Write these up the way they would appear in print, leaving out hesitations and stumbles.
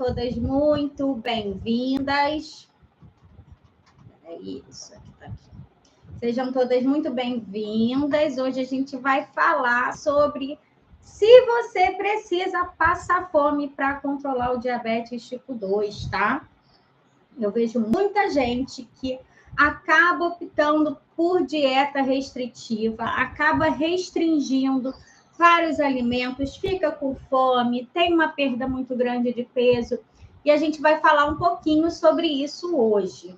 todas muito bem-vindas. É isso, aqui tá aqui. Sejam todas muito bem-vindas. Hoje a gente vai falar sobre se você precisa passar fome para controlar o diabetes tipo 2, tá? Eu vejo muita gente que acaba optando por dieta restritiva, acaba restringindo vários alimentos, fica com fome, tem uma perda muito grande de peso, e a gente vai falar um pouquinho sobre isso hoje.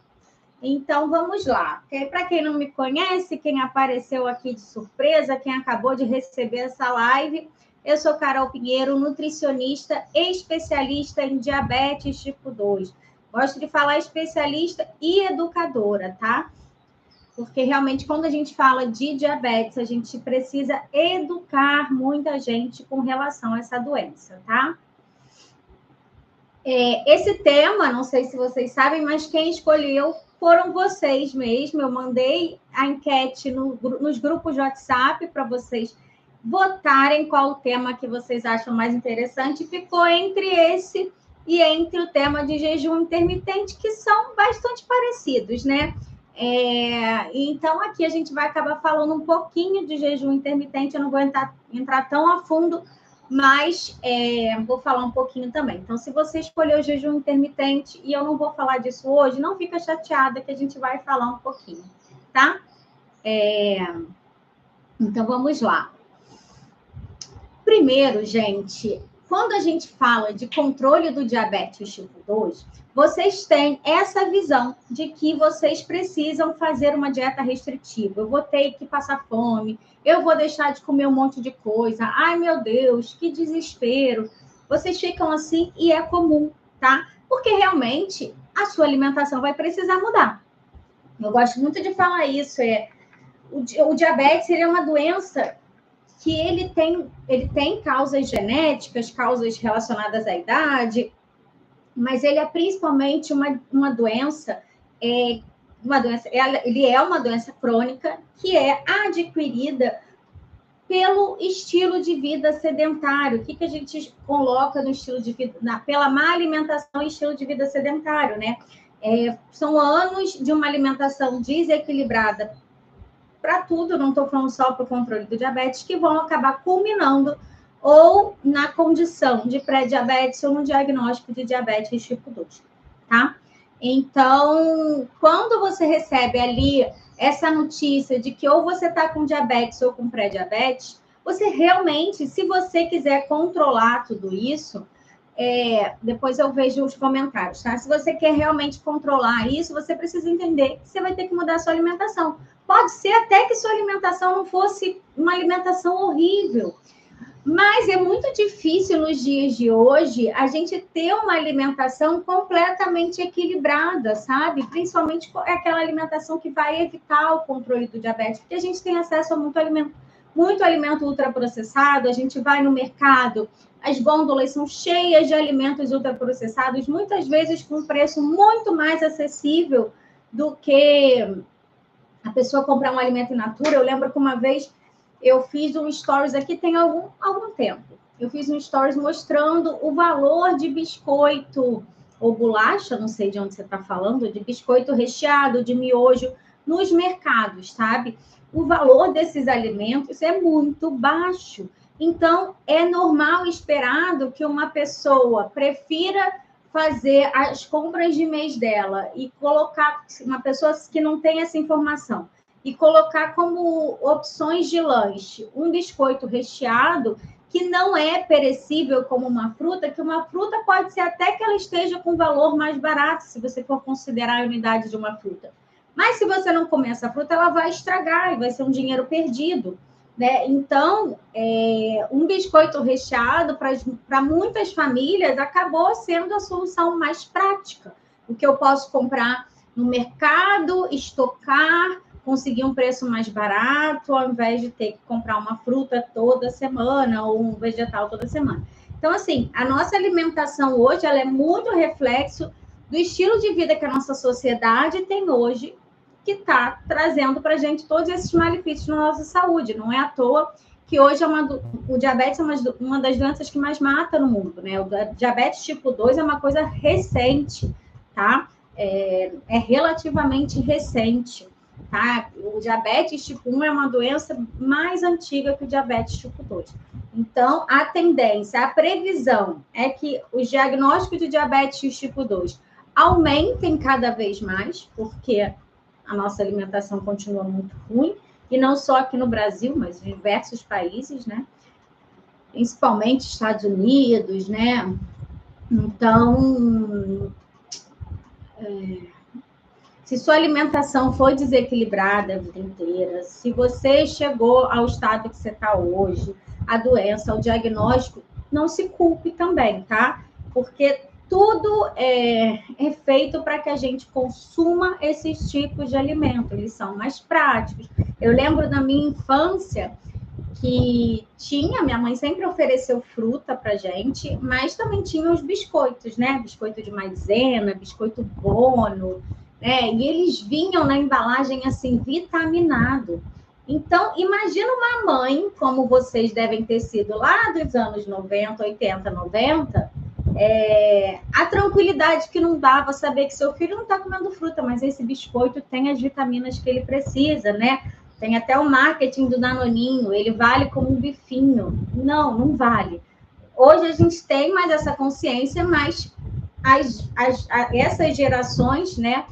Então, vamos lá. Para quem não me conhece, quem apareceu aqui de surpresa, quem acabou de receber essa live, eu sou Carol Pinheiro, nutricionista e especialista em diabetes tipo 2. Gosto de falar especialista e educadora, tá? Porque realmente, quando a gente fala de diabetes, a gente precisa educar muita gente com relação a essa doença, tá? Esse tema, não sei se vocês sabem, mas quem escolheu foram vocês mesmo. Eu mandei a enquete nos grupos de WhatsApp para vocês votarem qual o tema que vocês acham mais interessante. Ficou entre esse e entre o tema de jejum intermitente, que são bastante parecidos, né? Então, aqui a gente vai acabar falando um pouquinho de jejum intermitente, eu não vou entrar tão a fundo, mas vou falar um pouquinho também. Então, se você escolheu o jejum intermitente e eu não vou falar disso hoje, não fica chateada que a gente vai falar um pouquinho, tá? Então, vamos lá. Primeiro, gente, quando a gente fala de controle do diabetes tipo 2, vocês têm essa visão de que vocês precisam fazer uma dieta restritiva. Eu vou ter que passar fome, eu vou deixar de comer um monte de coisa. Ai, meu Deus, que desespero. Vocês ficam assim e é comum, tá? Porque realmente a sua alimentação vai precisar mudar. Eu gosto muito de falar isso. O diabetes é uma doença que ele tem causas genéticas, causas relacionadas à idade, mas ele é principalmente uma doença, ele é uma doença crônica que é adquirida pelo estilo de vida sedentário. O que a gente coloca no estilo de vida? Pela má alimentação e estilo de vida sedentário, né? São anos de uma alimentação desequilibrada para tudo, não estou falando só para o controle do diabetes, que vão acabar culminando ou na condição de pré-diabetes ou no diagnóstico de diabetes tipo 2, tá? Então, quando você recebe ali essa notícia de que ou você está com diabetes ou com pré-diabetes, você realmente, se você quiser controlar tudo isso, depois eu vejo os comentários, tá? Se você quer realmente controlar isso, você precisa entender que você vai ter que mudar a sua alimentação. Pode ser até que sua alimentação não fosse uma alimentação horrível, mas é muito difícil nos dias de hoje a gente ter uma alimentação completamente equilibrada, sabe? Principalmente aquela alimentação que vai evitar o controle do diabetes, porque a gente tem acesso a muito alimento ultraprocessado, a gente vai no mercado, as gôndolas são cheias de alimentos ultraprocessados, muitas vezes com um preço muito mais acessível do que a pessoa comprar um alimento in natura. Eu lembro que uma vez eu fiz um stories aqui, tem algum tempo. Eu fiz um stories mostrando o valor de biscoito ou bolacha, não sei de onde você está falando, de biscoito recheado, de miojo, nos mercados, sabe? O valor desses alimentos é muito baixo. Então, é normal, esperado, que uma pessoa prefira fazer as compras de mês dela e colocar, uma pessoa que não tem essa informação, e colocar como opções de lanche um biscoito recheado que não é perecível como uma fruta, que uma fruta pode ser até que ela esteja com valor mais barato, se você for considerar a unidade de uma fruta. Mas se você não comer essa fruta, ela vai estragar e vai ser um dinheiro perdido, né? Então, um biscoito recheado para muitas famílias acabou sendo a solução mais prática. O que eu posso comprar no mercado, estocar, conseguir um preço mais barato, ao invés de ter que comprar uma fruta toda semana ou um vegetal toda semana. Então, assim, a nossa alimentação hoje ela é muito reflexo do estilo de vida que a nossa sociedade tem hoje, que está trazendo para a gente todos esses malefícios na nossa saúde. Não é à toa que hoje o diabetes é uma das doenças que mais mata no mundo, né? O diabetes tipo 2 é uma coisa recente, tá? É relativamente recente, tá? O diabetes tipo 1 é uma doença mais antiga que o diabetes tipo 2. Então, a tendência, a previsão é que os diagnósticos de diabetes tipo 2 aumentem cada vez mais, porque a nossa alimentação continua muito ruim, e não só aqui no Brasil, mas em diversos países, né? Principalmente Estados Unidos, né? Então, se sua alimentação foi desequilibrada a vida inteira, se você chegou ao estado que você está hoje, a doença, o diagnóstico, não se culpe também, tá? Porque tudo é feito para que a gente consuma esses tipos de alimento, eles são mais práticos. Eu lembro da minha infância que minha mãe sempre ofereceu fruta para gente, mas também tinha os biscoitos, né? Biscoito de maisena, biscoito Bono, né? E eles vinham na embalagem assim, vitaminado. Então, imagina uma mãe, como vocês devem ter sido lá dos anos 90, 80, 90, a tranquilidade que não dava saber que seu filho não está comendo fruta, mas esse biscoito tem as vitaminas que ele precisa, né? Tem até o marketing do Danoninho, ele vale como um bifinho. Não, não vale. Hoje a gente tem mais essa consciência, mas essas gerações, né,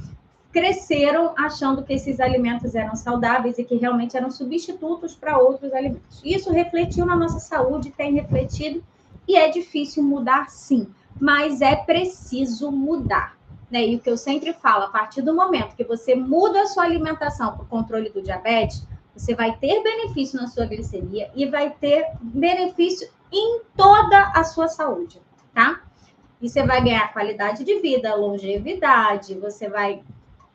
cresceram achando que esses alimentos eram saudáveis e que realmente eram substitutos para outros alimentos. Isso refletiu na nossa saúde, tem refletido, e é difícil mudar, sim, mas é preciso mudar. Né? E o que eu sempre falo, a partir do momento que você muda a sua alimentação para o controle do diabetes, você vai ter benefício na sua glicemia e vai ter benefício em toda a sua saúde, tá? E você vai ganhar qualidade de vida, longevidade, você vai...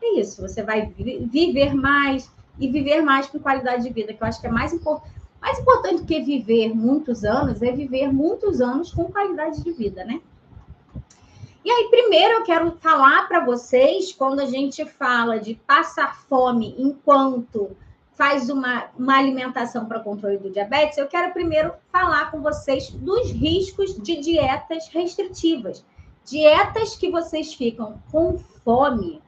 É isso, você vai viver mais e viver mais com qualidade de vida, que eu acho que é mais importante que viver muitos anos, é viver muitos anos com qualidade de vida, né? E aí, primeiro, eu quero falar para vocês, quando a gente fala de passar fome enquanto faz uma alimentação para controle do diabetes, eu quero primeiro falar com vocês dos riscos de dietas restritivas. Dietas que vocês ficam com fome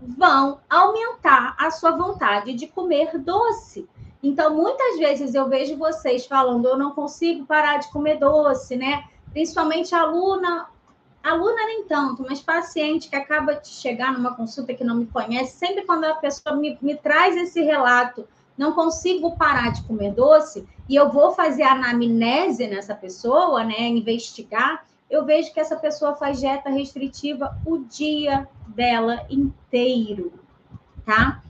vão aumentar a sua vontade de comer doce. Então, muitas vezes eu vejo vocês falando, eu não consigo parar de comer doce, né? Principalmente aluna nem tanto, mas paciente que acaba de chegar numa consulta que não me conhece, sempre quando a pessoa me traz esse relato, não consigo parar de comer doce, e eu vou fazer a anamnese nessa pessoa, né, investigar, eu vejo que essa pessoa faz dieta restritiva o dia dela inteiro, tá?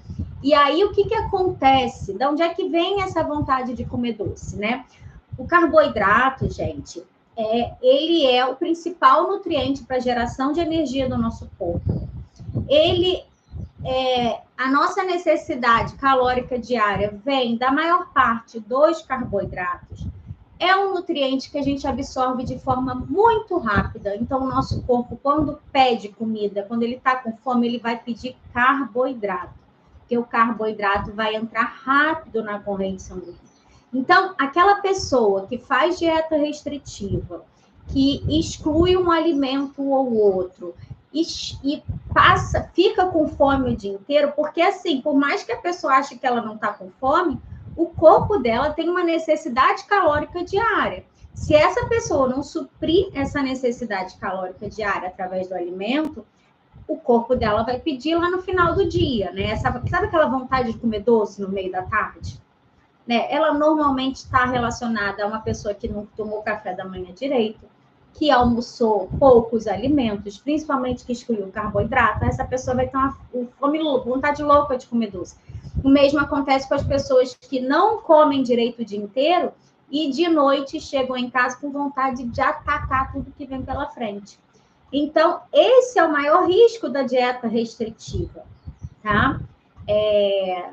E aí, o que acontece? De onde é que vem essa vontade de comer doce, né? O carboidrato, gente, ele é o principal nutriente para a geração de energia do nosso corpo. A nossa necessidade calórica diária vem da maior parte dos carboidratos. É um nutriente que a gente absorve de forma muito rápida. Então, o nosso corpo, quando pede comida, quando ele está com fome, ele vai pedir carboidrato. Porque o carboidrato vai entrar rápido na corrente sanguínea. Então, aquela pessoa que faz dieta restritiva, que exclui um alimento ou outro e fica com fome o dia inteiro, porque assim, por mais que a pessoa ache que ela não está com fome, o corpo dela tem uma necessidade calórica diária. Se essa pessoa não suprir essa necessidade calórica diária através do alimento, o corpo dela vai pedir lá no final do dia, né? Sabe aquela vontade de comer doce no meio da tarde? Né? Ela normalmente está relacionada a uma pessoa que não tomou café da manhã direito, que almoçou poucos alimentos, principalmente que excluiu o carboidrato. Essa pessoa vai ter uma vontade louca de comer doce. O mesmo acontece com as pessoas que não comem direito o dia inteiro e de noite chegam em casa com vontade de atacar tudo que vem pela frente. Então, esse é o maior risco da dieta restritiva, tá? É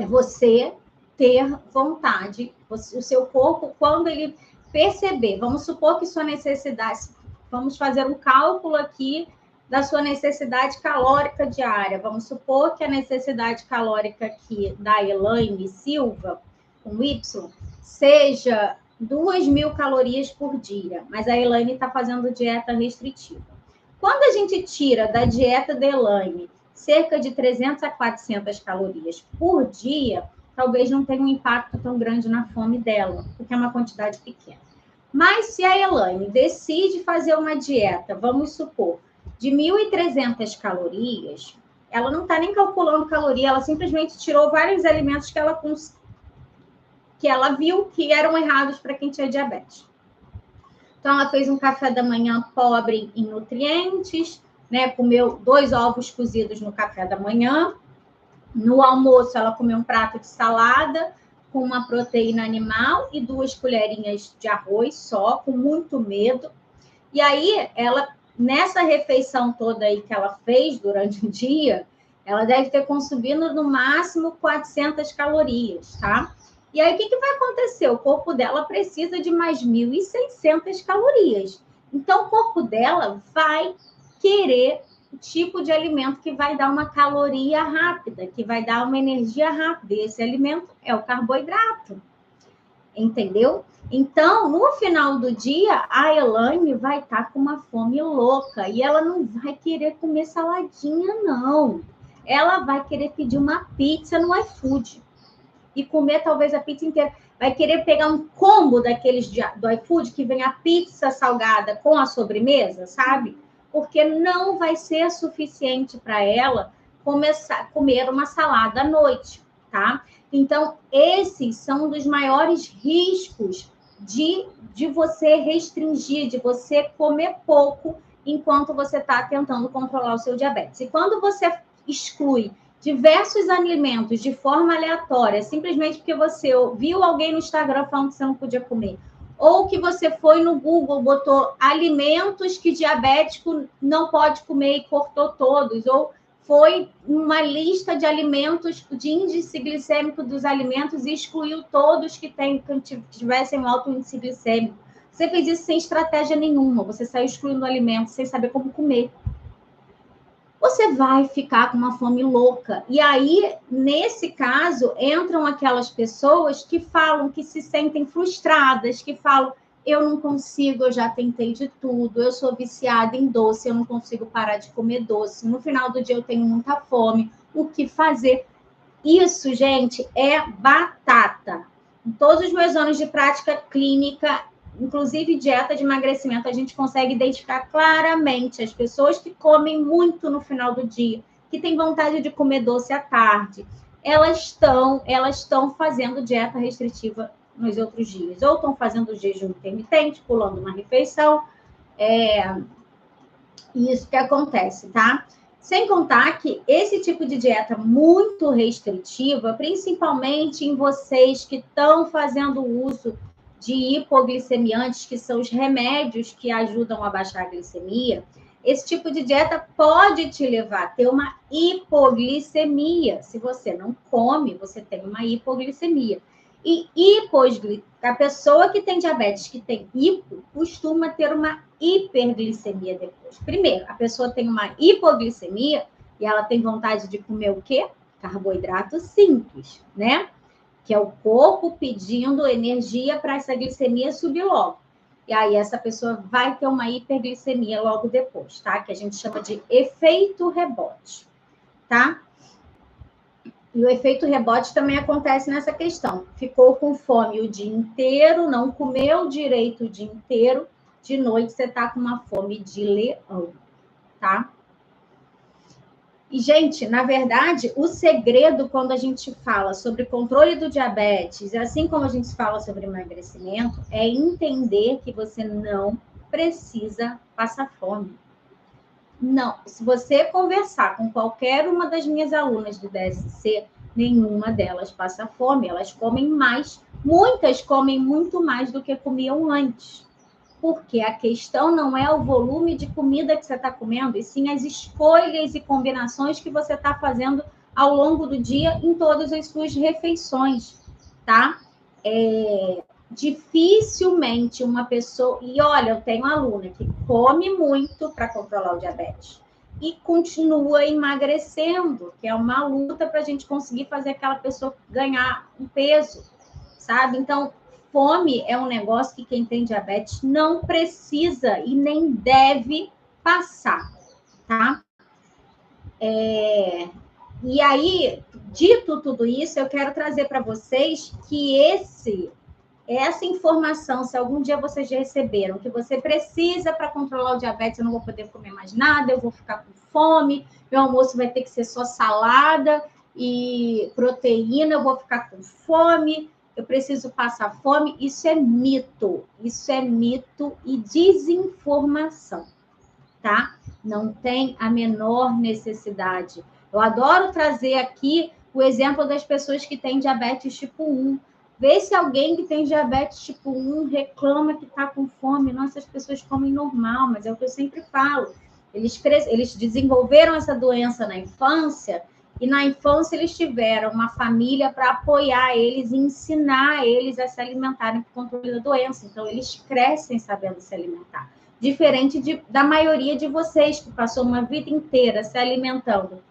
você ter vontade, o seu corpo, quando ele perceber, vamos supor que sua necessidade, vamos fazer um cálculo aqui da sua necessidade calórica diária, vamos supor que a necessidade calórica aqui da Elaine Silva, com Y, seja 2.000 calorias por dia, mas a Elaine está fazendo dieta restritiva. Quando a gente tira da dieta da Elaine cerca de 300 a 400 calorias por dia, talvez não tenha um impacto tão grande na fome dela, porque é uma quantidade pequena. Mas se a Elaine decide fazer uma dieta, vamos supor, de 1.300 calorias, ela não está nem calculando caloria, ela simplesmente tirou vários alimentos que ela viu que eram errados para quem tinha diabetes. Então, ela fez um café da manhã pobre em nutrientes, né? Comeu 2 ovos cozidos no café da manhã. No almoço, ela comeu um prato de salada com uma proteína animal e 2 colherinhas de arroz só, com muito medo. E aí, ela, nessa refeição toda aí que ela fez durante o dia, ela deve ter consumido no máximo 400 calorias, tá? E aí, o que vai acontecer? O corpo dela precisa de mais 1.600 calorias. Então, o corpo dela vai querer o tipo de alimento que vai dar uma caloria rápida, que vai dar uma energia rápida. E esse alimento é o carboidrato. Entendeu? Então, no final do dia, a Elaine vai estar com uma fome louca. E ela não vai querer comer saladinha, não. Ela vai querer pedir uma pizza no iFood. E comer talvez a pizza inteira. Vai querer pegar um combo daqueles do iFood que vem a pizza salgada com a sobremesa, sabe? Porque não vai ser suficiente para ela começar a comer uma salada à noite, tá? Então, esses são um dos maiores riscos de você restringir, de você comer pouco enquanto você está tentando controlar o seu diabetes. E quando você exclui diversos alimentos de forma aleatória, simplesmente porque você viu alguém no Instagram falando que você não podia comer, ou que você foi no Google, botou alimentos que diabético não pode comer e cortou todos, ou foi uma lista de alimentos, de índice glicêmico dos alimentos e excluiu todos que tivessem um alto índice glicêmico. Você fez isso sem estratégia nenhuma, você saiu excluindo alimentos sem saber como comer. Você vai ficar com uma fome louca. E aí, nesse caso, entram aquelas pessoas que falam que se sentem frustradas, que falam, eu não consigo, eu já tentei de tudo, eu sou viciada em doce, eu não consigo parar de comer doce, no final do dia eu tenho muita fome, o que fazer? Isso, gente, é batata. Em todos os meus anos de prática clínica, inclusive dieta de emagrecimento, a gente consegue identificar claramente as pessoas que comem muito no final do dia, que têm vontade de comer doce à tarde, elas estão fazendo dieta restritiva nos outros dias, ou estão fazendo jejum intermitente, pulando uma refeição, isso que acontece, tá? Sem contar que esse tipo de dieta muito restritiva, principalmente em vocês que estão fazendo uso de hipoglicemiantes, que são os remédios que ajudam a baixar a glicemia, esse tipo de dieta pode te levar a ter uma hipoglicemia. Se você não come, você tem uma hipoglicemia. E a pessoa que tem diabetes, que tem hipo, costuma ter uma hiperglicemia depois. Primeiro, a pessoa tem uma hipoglicemia e ela tem vontade de comer o quê? Carboidrato simples, né? Que é o corpo pedindo energia para essa glicemia subir logo. E aí essa pessoa vai ter uma hiperglicemia logo depois, tá? Que a gente chama de efeito rebote, tá? E o efeito rebote também acontece nessa questão. Ficou com fome o dia inteiro, não comeu direito o dia inteiro, de noite você está com uma fome de leão, tá? E, gente, na verdade, o segredo quando a gente fala sobre controle do diabetes, assim como a gente fala sobre emagrecimento, é entender que você não precisa passar fome. Não, se você conversar com qualquer uma das minhas alunas do DSC, nenhuma delas passa fome, elas comem mais, muitas comem muito mais do que comiam antes. Porque a questão não é o volume de comida que você está comendo, e sim as escolhas e combinações que você está fazendo ao longo do dia em todas as suas refeições, tá? Dificilmente uma pessoa... E olha, eu tenho aluna que come muito para controlar o diabetes e continua emagrecendo, que é uma luta para a gente conseguir fazer aquela pessoa ganhar um peso, sabe? Então, fome é um negócio que quem tem diabetes não precisa e nem deve passar, tá? E aí, dito tudo isso, eu quero trazer para vocês que essa informação, se algum dia vocês já receberam, que você precisa para controlar o diabetes, eu não vou poder comer mais nada, eu vou ficar com fome, meu almoço vai ter que ser só salada e proteína, eu vou ficar com fome, eu preciso passar fome, isso é mito e desinformação, tá? Não tem a menor necessidade. Eu adoro trazer aqui o exemplo das pessoas que têm diabetes tipo 1. Vê se alguém que tem diabetes tipo 1 reclama que está com fome. Nossa, as pessoas comem normal, mas é o que eu sempre falo. Eles desenvolveram essa doença na infância e na infância eles tiveram uma família para apoiar eles e ensinar eles a se alimentarem por controle da doença. Então, eles crescem sabendo se alimentar. Diferente da maioria de vocês, que passou uma vida inteira se alimentando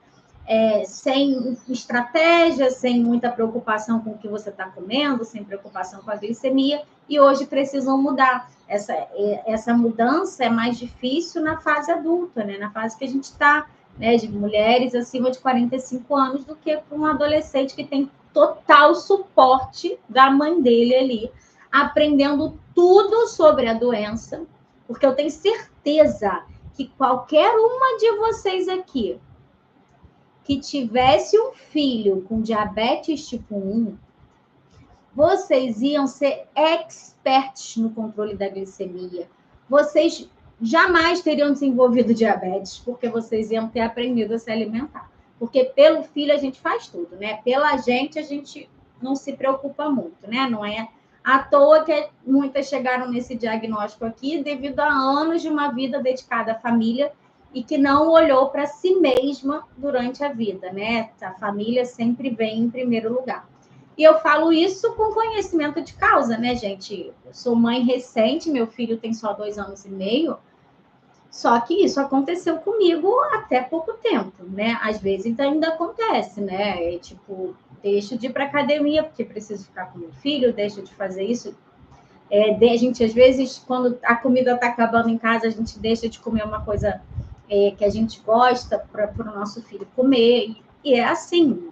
sem estratégia, sem muita preocupação com o que você está comendo, sem preocupação com a glicemia, e hoje precisam mudar. Essa mudança é mais difícil na fase adulta, né? Na fase que a gente está, né? De mulheres acima de 45 anos, do que para um adolescente que tem total suporte da mãe dele ali, aprendendo tudo sobre a doença, porque eu tenho certeza que qualquer uma de vocês aqui que tivesse um filho com diabetes tipo 1, vocês iam ser experts no controle da glicemia. Vocês jamais teriam desenvolvido diabetes, porque vocês iam ter aprendido a se alimentar. Porque pelo filho a gente faz tudo, né? Pela gente a gente não se preocupa muito, né? Não é à toa que muitas chegaram nesse diagnóstico aqui devido a anos de uma vida dedicada à família e que não olhou para si mesma durante a vida, né? A família sempre vem em primeiro lugar. E eu falo isso com conhecimento de causa, né, gente? Eu sou mãe recente, meu filho tem só 2 anos e meio, só que isso aconteceu comigo até pouco tempo, né? Às vezes ainda acontece, né? Tipo, deixo de ir para academia porque preciso ficar com meu filho, deixo de fazer isso. A gente, às vezes, quando a comida está acabando em casa, a gente deixa de comer uma coisa que a gente gosta para o nosso filho comer. E é assim,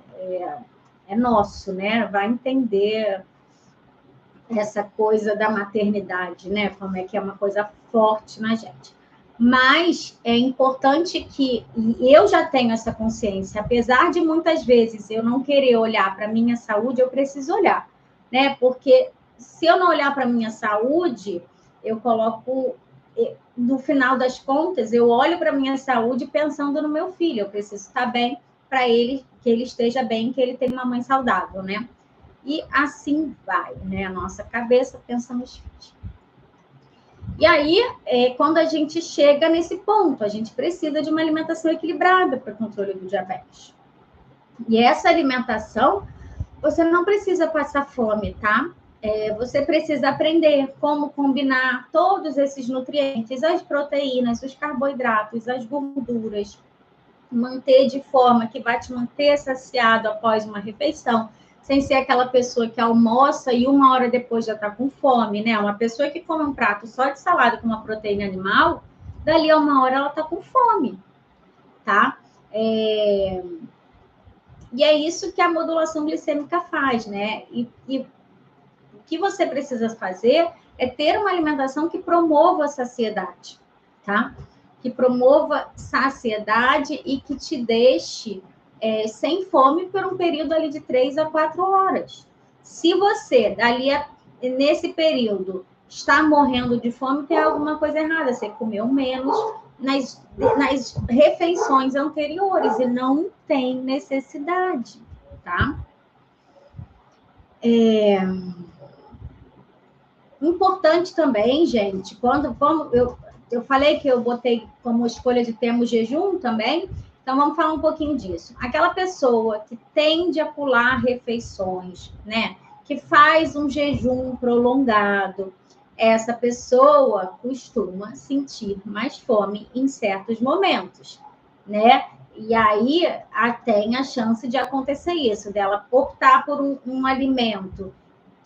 é nosso, né? Vai entender essa coisa da maternidade, né? Como é que é uma coisa forte na gente. Mas é importante que, e eu já tenho essa consciência, apesar de muitas vezes eu não querer olhar para a minha saúde, eu preciso olhar, né? Porque se eu não olhar para a minha saúde, eu coloco, no final das contas, eu olho para a minha saúde pensando no meu filho, eu preciso estar bem para ele, que ele esteja bem, que ele tenha uma mãe saudável, né? E assim vai, né? A nossa cabeça pensa nos filhos. E aí, quando a gente chega nesse ponto, a gente precisa de uma alimentação equilibrada para o controle do diabetes. E essa alimentação, você não precisa passar fome, tá? Você precisa aprender como combinar todos esses nutrientes, as proteínas, os carboidratos, as gorduras, manter de forma que vai te manter saciado após uma refeição, sem ser aquela pessoa que almoça e 1 hora depois já está com fome, né? Uma pessoa que come um prato só de salada com uma proteína animal, dali a 1 hora ela está com fome, tá? E é isso que a modulação glicêmica faz, né? E o que você precisa fazer é ter uma alimentação que promova a saciedade, tá? Que promova saciedade e que te deixe sem fome por um período ali de 3 a 4 horas. Se você, nesse período, está morrendo de fome, tem alguma coisa errada. Você comeu menos nas refeições anteriores e não tem necessidade, tá? Importante também, gente, quando eu falei que eu botei como escolha de tema o jejum também, então vamos falar um pouquinho disso. Aquela pessoa que tende a pular refeições, né? Que faz um jejum prolongado, essa pessoa costuma sentir mais fome em certos momentos, né? E aí tem a chance de acontecer isso, dela optar por um alimento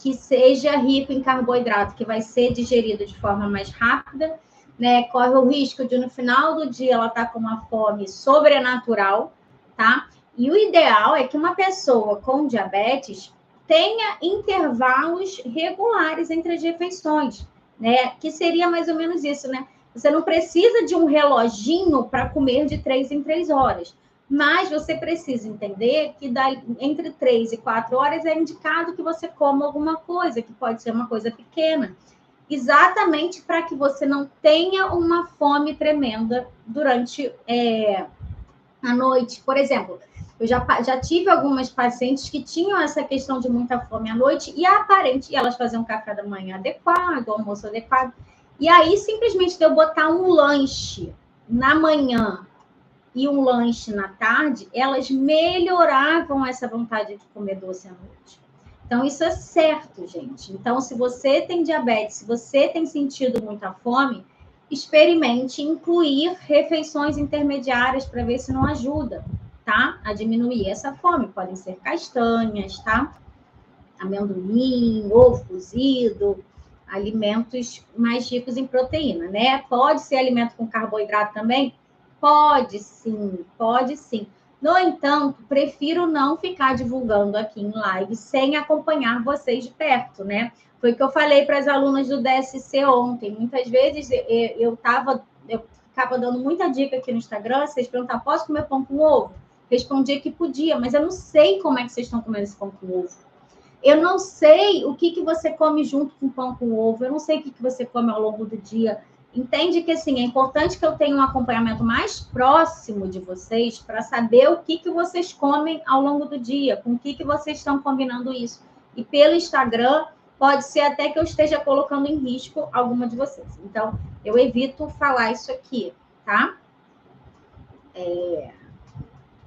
que seja rico em carboidrato, que vai ser digerido de forma mais rápida, né? Corre o risco de, no final do dia, ela estar com uma fome sobrenatural, tá? E o ideal é que uma pessoa com diabetes tenha intervalos regulares entre as refeições, né? Que seria mais ou menos isso, né? Você não precisa de um reloginho para comer de 3 em 3 horas. Mas você precisa entender que entre 3 e 4 horas é indicado que você coma alguma coisa, que pode ser uma coisa pequena, exatamente para que você não tenha uma fome tremenda durante a noite. Por exemplo, eu já tive algumas pacientes que tinham essa questão de muita fome à noite e elas faziam um café da manhã adequado, almoço adequado, e aí simplesmente de eu botar um lanche na manhã e um lanche na tarde, elas melhoravam essa vontade de comer doce à noite. Então, isso é certo, gente. Então, se você tem diabetes, se você tem sentido muita fome, experimente incluir refeições intermediárias para ver se não ajuda, tá? A diminuir essa fome. Podem ser castanhas, tá? Amendoim, ovo cozido, alimentos mais ricos em proteína, né? Pode ser alimento com carboidrato também? Pode sim, pode sim. No entanto, prefiro não ficar divulgando aqui em live sem acompanhar vocês de perto, né? Foi o que eu falei para as alunas do DSC ontem. Muitas vezes eu ficava dando muita dica aqui no Instagram, vocês perguntavam, posso comer pão com ovo? Respondia que podia, mas eu não sei como é que vocês estão comendo esse pão com ovo. Eu não sei o que você come junto com pão com ovo, eu não sei o que você come ao longo do dia. Entende que, assim, é importante que eu tenha um acompanhamento mais próximo de vocês para saber o que vocês comem ao longo do dia, com o que vocês estão combinando isso. E pelo Instagram, pode ser até que eu esteja colocando em risco alguma de vocês. Então, eu evito falar isso aqui, tá?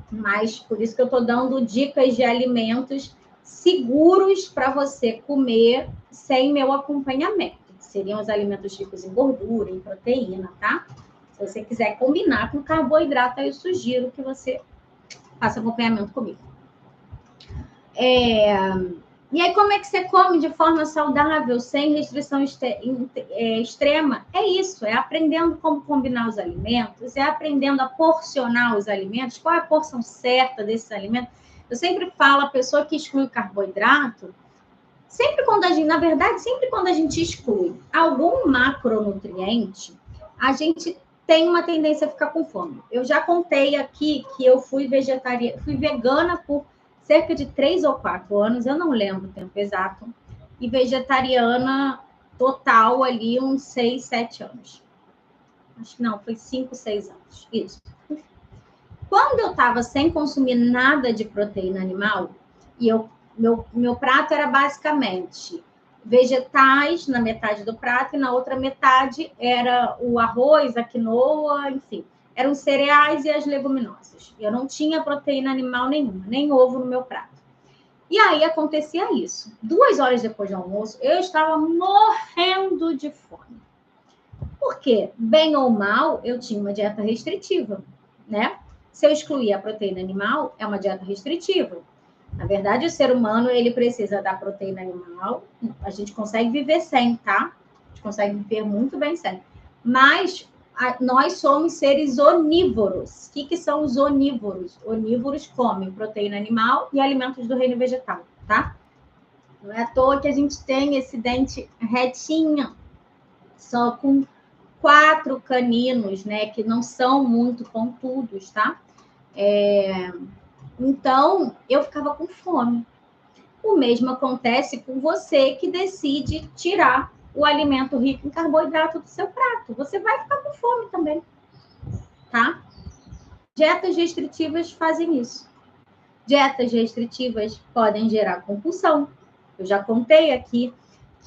Mas por isso que eu estou dando dicas de alimentos seguros para você comer sem meu acompanhamento. Seriam os alimentos ricos em gordura, em proteína, tá? Se você quiser combinar com carboidrato, eu sugiro que você faça acompanhamento comigo. E aí, como é que você come de forma saudável, sem restrição extrema? É isso, é aprendendo como combinar os alimentos, é aprendendo a porcionar os alimentos, qual é a porção certa desses alimentos. Eu sempre falo, a pessoa que exclui o carboidrato, sempre quando a gente exclui algum macronutriente, a gente tem uma tendência a ficar com fome. Eu já contei aqui que eu fui vegana por cerca de 3 ou 4 anos, eu não lembro o tempo exato, e vegetariana total ali uns 6, 7 anos. Acho que não, foi 5, 6 anos. Isso. Quando eu estava sem consumir nada de proteína animal, e meu prato era basicamente vegetais na metade do prato, e na outra metade era o arroz, a quinoa, enfim. Eram os cereais e as leguminosas. Eu não tinha proteína animal nenhuma, nem ovo no meu prato. E aí acontecia isso. 2 horas depois do almoço, eu estava morrendo de fome. Por quê? Bem ou mal, eu tinha uma dieta restritiva, né? Se eu excluir a proteína animal, é uma dieta restritiva. Na verdade, o ser humano, ele precisa da proteína animal. A gente consegue viver sem, tá? A gente consegue viver muito bem sem. Mas nós somos seres onívoros. O que são os onívoros? Onívoros comem proteína animal e alimentos do reino vegetal, tá? Não é à toa que a gente tem esse dente retinho, só com 4 caninos, né? Que não são muito pontudos, tá? Então, eu ficava com fome. O mesmo acontece com você que decide tirar o alimento rico em carboidrato do seu prato. Você vai ficar com fome também, tá? Dietas restritivas fazem isso. Dietas restritivas podem gerar compulsão. Eu já contei aqui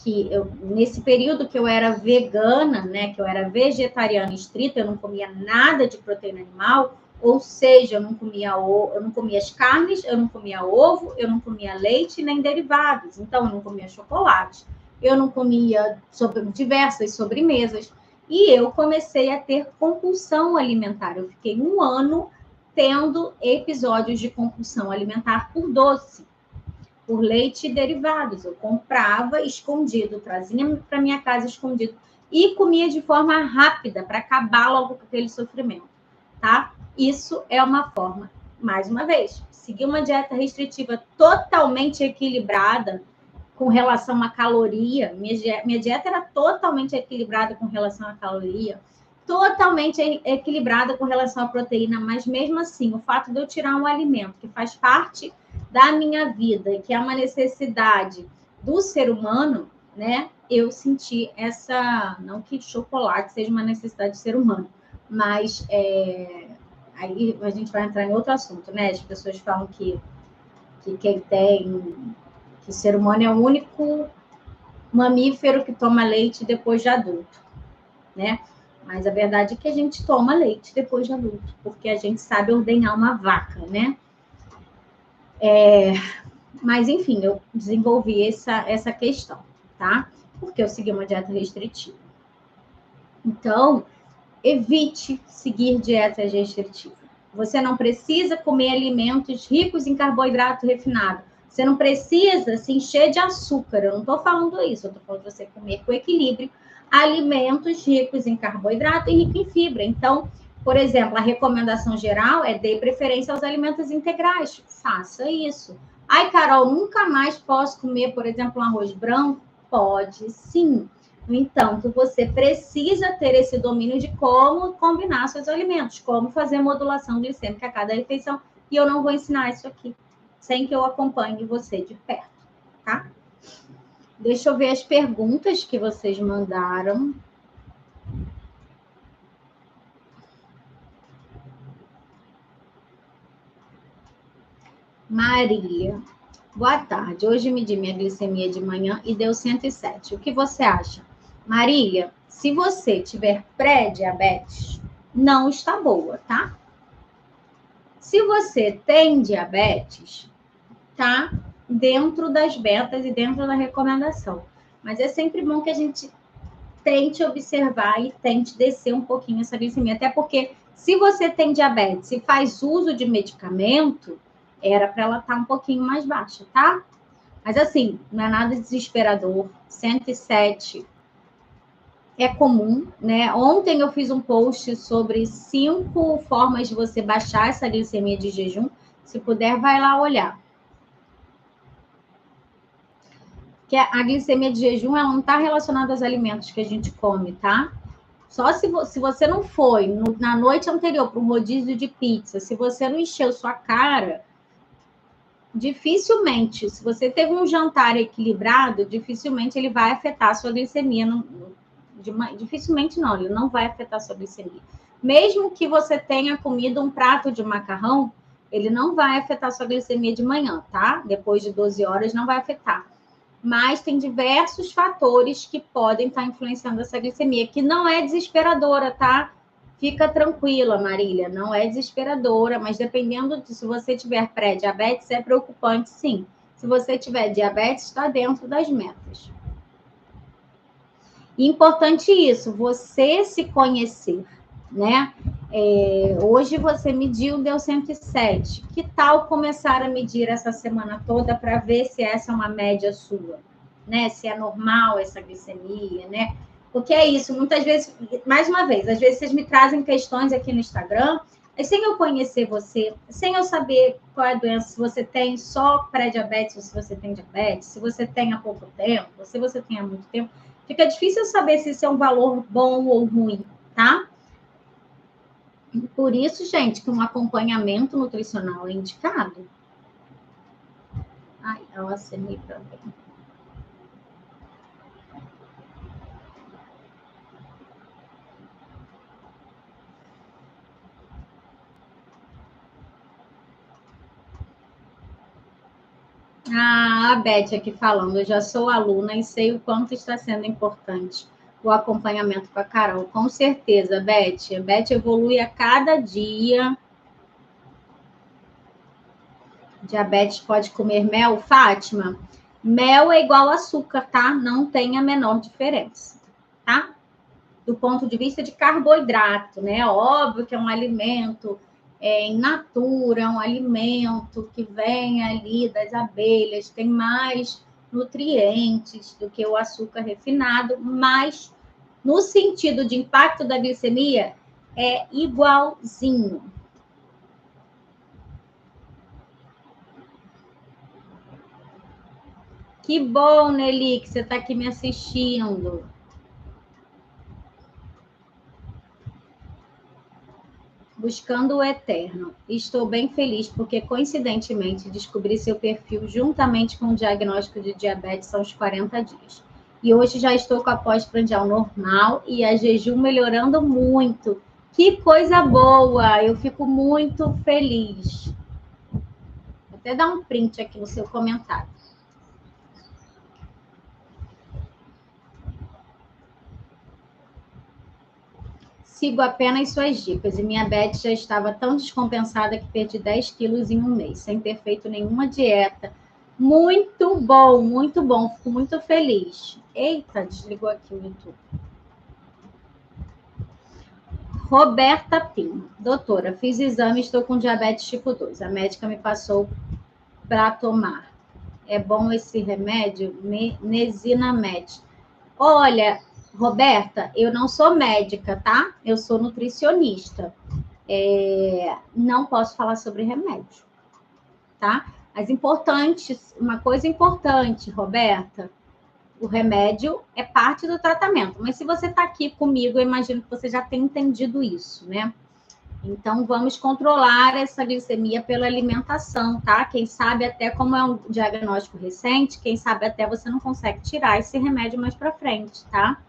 que nesse período que eu era vegana, né, que eu era vegetariana estrita, eu não comia nada de proteína animal, ou seja, eu não comia as carnes, eu não comia ovo, eu não comia leite nem derivados. Então, eu não comia chocolate, eu não comia diversas sobremesas. E eu comecei a ter compulsão alimentar. Eu fiquei 1 ano tendo episódios de compulsão alimentar por doce. por leite e derivados. Eu comprava escondido, trazia para minha casa escondido e comia de forma rápida para acabar logo com aquele sofrimento, tá? Isso é uma forma, mais uma vez, seguir uma dieta restritiva totalmente equilibrada com relação à caloria. Minha dieta era totalmente equilibrada com relação à caloria, totalmente equilibrada com relação à proteína, mas mesmo assim, o fato de eu tirar um alimento que faz parte da minha vida, que é uma necessidade do ser humano, né? Eu senti essa, não que chocolate seja uma necessidade do ser humano, mas aí a gente vai entrar em outro assunto, né? As pessoas falam que quem tem, que o ser humano é o único mamífero que toma leite depois de adulto, né? Mas a verdade é que a gente toma leite depois de adulto, porque a gente sabe ordenhar uma vaca, né? Mas, enfim, eu desenvolvi essa questão, tá? Porque eu segui uma dieta restritiva. Então, evite seguir dietas restritivas. Você não precisa comer alimentos ricos em carboidrato refinado. Você não precisa se encher de açúcar. Eu não estou falando isso. Eu estou falando de você comer com equilíbrio alimentos ricos em carboidrato e ricos em fibra. Então, por exemplo, a recomendação geral é dê preferência aos alimentos integrais. Faça isso. Ai, Carol, nunca mais posso comer, por exemplo, um arroz branco? Pode, sim. No entanto, você precisa ter esse domínio de como combinar seus alimentos, como fazer modulação glicêmica a cada refeição. E eu não vou ensinar isso aqui, sem que eu acompanhe você de perto, tá? Deixa eu ver as perguntas que vocês mandaram. Marília. Boa tarde. Hoje medi minha glicemia de manhã e deu 107. O que você acha? Marília, se você tiver pré-diabetes, não está boa, tá? Se você tem diabetes, tá dentro das metas e dentro da recomendação. Mas é sempre bom que a gente tente observar e tente descer um pouquinho essa glicemia. Até porque, se você tem diabetes e faz uso de medicamento, era para ela estar um pouquinho mais baixa, tá? Mas assim, não é nada desesperador. 107 é comum, né? Ontem eu fiz um post sobre 5 formas de você baixar essa glicemia de jejum. Se puder, vai lá olhar. Que a glicemia de jejum, ela não está relacionada aos alimentos que a gente come, tá? Só se você não foi na noite anterior para um rodízio de pizza, se você não encheu sua cara, dificilmente, se você teve um jantar equilibrado, dificilmente ele vai afetar a sua glicemia. Dificilmente não, ele não vai afetar a sua glicemia. Mesmo que você tenha comido um prato de macarrão, ele não vai afetar a sua glicemia de manhã, tá? Depois de 12 horas não vai afetar. Mas tem diversos fatores que podem estar influenciando essa glicemia, que não é desesperadora, tá? Fica tranquila, Marília, não é desesperadora, mas dependendo de se você tiver pré-diabetes, é preocupante, sim. Se você tiver diabetes, está dentro das metas. Importante isso, você se conhecer, né? Hoje você mediu, deu 107. Que tal começar a medir essa semana toda para ver se essa é uma média sua, né? Se é normal essa glicemia, né? Porque é isso, muitas vezes, mais uma vez, às vezes vocês me trazem questões aqui no Instagram, sem eu conhecer você, sem eu saber qual é a doença, se você tem só pré-diabetes ou se você tem diabetes, se você tem há pouco tempo, ou se você tem há muito tempo, fica difícil saber se isso é um valor bom ou ruim, tá? Por isso, gente, que um acompanhamento nutricional é indicado. Ai, ela acenei para ver. Ah, a Beth aqui falando, eu já sou aluna e sei o quanto está sendo importante o acompanhamento com a Carol. Com certeza, Beth. A Beth evolui a cada dia. Diabetes pode comer mel? Fátima, mel é igual a açúcar, tá? Não tem a menor diferença, tá? Do ponto de vista de carboidrato, né? Óbvio que é um alimento in natura, é um alimento que vem ali das abelhas, tem mais nutrientes do que o açúcar refinado, mas no sentido de impacto da glicemia, é igualzinho. Que bom, Nelly, que você está aqui me assistindo. Buscando o eterno. Estou bem feliz porque, coincidentemente, descobri seu perfil juntamente com o diagnóstico de diabetes aos 40 dias. E hoje já estou com a pós-prandial normal e a jejum melhorando muito. Que coisa boa! Eu fico muito feliz. Vou até dar um print aqui no seu comentário. Sigo apenas suas dicas e minha diabetes já estava tão descompensada que perdi 10 quilos em um mês, sem ter feito nenhuma dieta. Muito bom, fico muito feliz. Eita, desligou aqui o YouTube. Roberta Pinho. Doutora, fiz exame e estou com diabetes tipo 2. A médica me passou para tomar. É bom esse remédio? Nesinamed. Olha, Roberta, eu não sou médica, tá? Eu sou nutricionista. Não posso falar sobre remédio, tá? Mas uma coisa importante, Roberta, o remédio é parte do tratamento. Mas se você está aqui comigo, eu imagino que você já tem entendido isso, né? Então, vamos controlar essa glicemia pela alimentação, tá? Quem sabe até, como é um diagnóstico recente, quem sabe até você não consegue tirar esse remédio mais para frente, tá?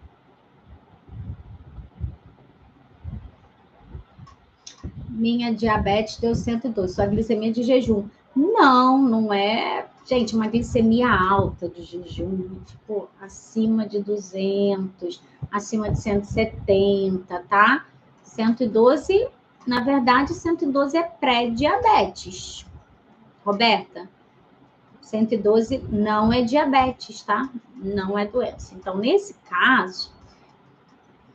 Minha diabetes deu 102, sua glicemia de jejum. Não é, gente, uma glicemia alta de jejum, tipo, acima de 200, acima de 170, tá? 112, na verdade, 112 é pré-diabetes. Roberta, 112 não é diabetes, tá? Não é doença. Então, nesse caso,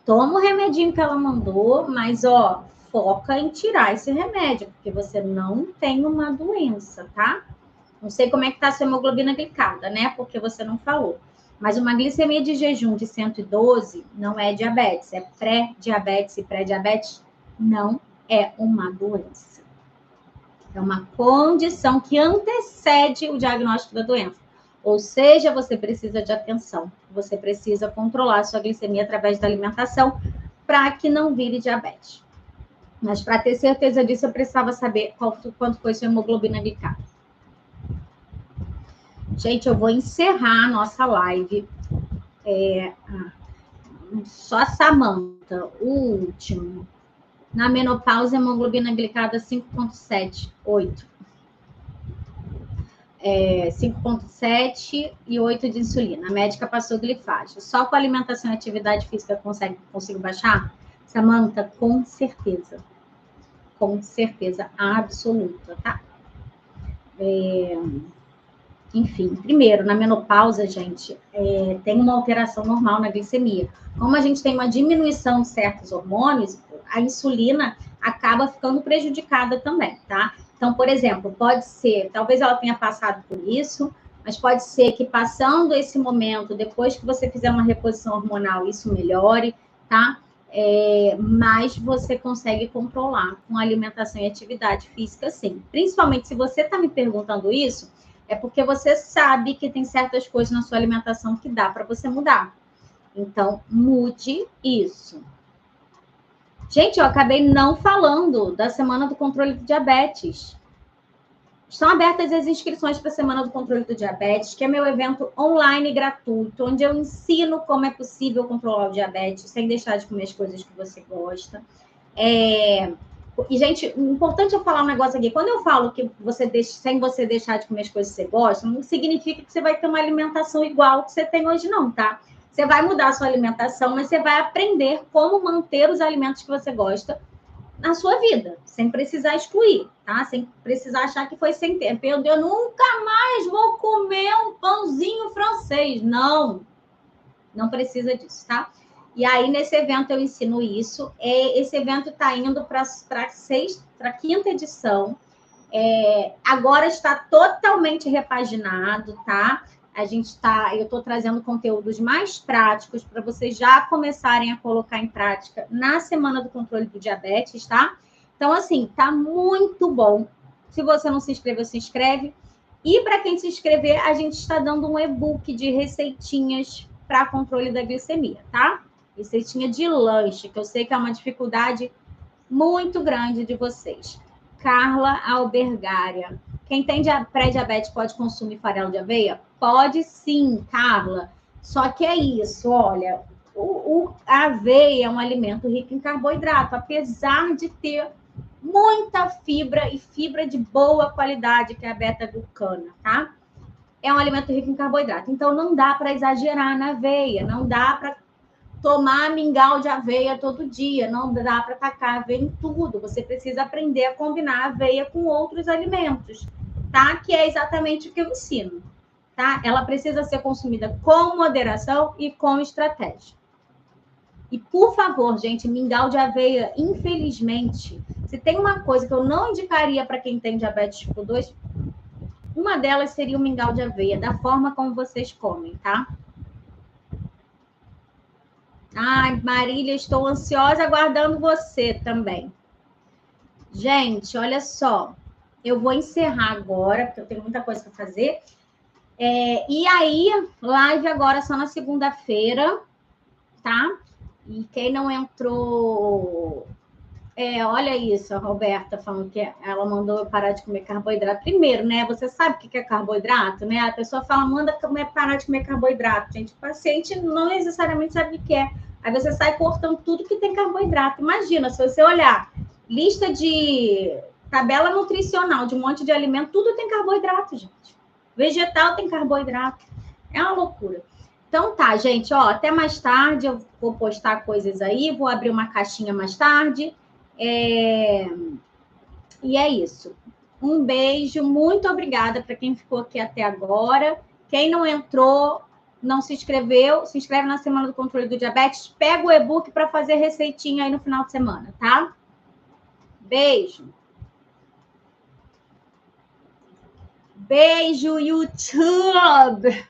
toma o remedinho que ela mandou, mas, foca em tirar esse remédio, porque você não tem uma doença, tá? Não sei como é que tá a sua hemoglobina glicada, né? Porque você não falou. Mas uma glicemia de jejum de 112 não é diabetes, é pré-diabetes, e pré-diabetes não é uma doença. É uma condição que antecede o diagnóstico da doença. Ou seja, você precisa de atenção. Você precisa controlar a sua glicemia através da alimentação para que não vire diabetes. Mas para ter certeza disso, eu precisava saber quanto foi sua hemoglobina glicada. Gente, eu vou encerrar a nossa live. Só a Samanta, o último. Na menopausa, hemoglobina glicada 5,7, 8. 5,7 e 8 de insulina. A médica passou glifagem. Só com alimentação e atividade física consigo baixar? Samanta, com certeza. Com certeza absoluta, tá? Enfim, primeiro, na menopausa, gente, tem uma alteração normal na glicemia. Como a gente tem uma diminuição de certos hormônios, a insulina acaba ficando prejudicada também, tá? Então, por exemplo, pode ser, talvez ela tenha passado por isso, mas pode ser que passando esse momento, depois que você fizer uma reposição hormonal, isso melhore, tá? Mas você consegue controlar com alimentação e atividade física, sim. Principalmente se você está me perguntando isso, é porque você sabe que tem certas coisas na sua alimentação que dá para você mudar. Então, mude isso. Gente, eu acabei não falando da Semana do Controle do Diabetes. Estão abertas as inscrições para a Semana do Controle do Diabetes, que é meu evento online gratuito, onde eu ensino como é possível controlar o diabetes sem deixar de comer as coisas que você gosta. E, gente, importante eu falar um negócio aqui. Quando eu falo que sem você deixar de comer as coisas que você gosta, não significa que você vai ter uma alimentação igual que você tem hoje, não, tá? Você vai mudar a sua alimentação, mas você vai aprender como manter os alimentos que você gosta na sua vida, sem precisar excluir, tá? Sem precisar achar que foi sem tempo. Eu nunca mais vou comer um pãozinho francês. Não precisa disso, tá? E aí, nesse evento, eu ensino isso. Esse evento está indo para a quinta edição. Agora está totalmente repaginado, tá? Eu estou trazendo conteúdos mais práticos para vocês já começarem a colocar em prática na Semana do Controle do Diabetes, tá? Então, assim, tá muito bom. Se você não se inscreveu, se inscreve. E para quem se inscrever, a gente está dando um e-book de receitinhas para controle da glicemia, tá? Receitinha de lanche, que eu sei que é uma dificuldade muito grande de vocês. Carla Albergária. Quem tem pré-diabetes pode consumir farelo de aveia? Pode sim, Carla. Só que é isso, olha, a aveia é um alimento rico em carboidrato, apesar de ter muita fibra e fibra de boa qualidade, que é a beta-glucana, tá? É um alimento rico em carboidrato. Então, não dá para exagerar na aveia, não dá para tomar mingau de aveia todo dia, não dá para tacar aveia em tudo. Você precisa aprender a combinar a aveia com outros alimentos, tá? Que é exatamente o que eu ensino, tá? Ela precisa ser consumida com moderação e com estratégia. E, por favor, gente, mingau de aveia, infelizmente, se tem uma coisa que eu não indicaria para quem tem diabetes tipo 2, uma delas seria o mingau de aveia, da forma como vocês comem, tá? Ai, Marília, estou ansiosa aguardando você também. Gente, olha só. Eu vou encerrar agora, porque eu tenho muita coisa para fazer. E aí, live agora só na segunda-feira, tá? E quem não entrou... olha isso, a Roberta falando que ela mandou eu parar de comer carboidrato. Primeiro, né? Você sabe o que é carboidrato, né? A pessoa fala, manda parar de comer carboidrato. Gente, o paciente não necessariamente sabe o que é. Aí você sai cortando tudo que tem carboidrato. Imagina, se você olhar lista de tabela nutricional de um monte de alimento, tudo tem carboidrato, gente. Vegetal tem carboidrato. É uma loucura. Então tá, gente, ó, até mais tarde. Eu vou postar coisas aí, vou abrir uma caixinha mais tarde. E é isso. Um beijo, muito obrigada para quem ficou aqui até agora. Quem não entrou, não se inscreveu, se inscreve na Semana do Controle do Diabetes. Pega o e-book para fazer receitinha aí no final de semana, tá? Beijo. Beijo, YouTube!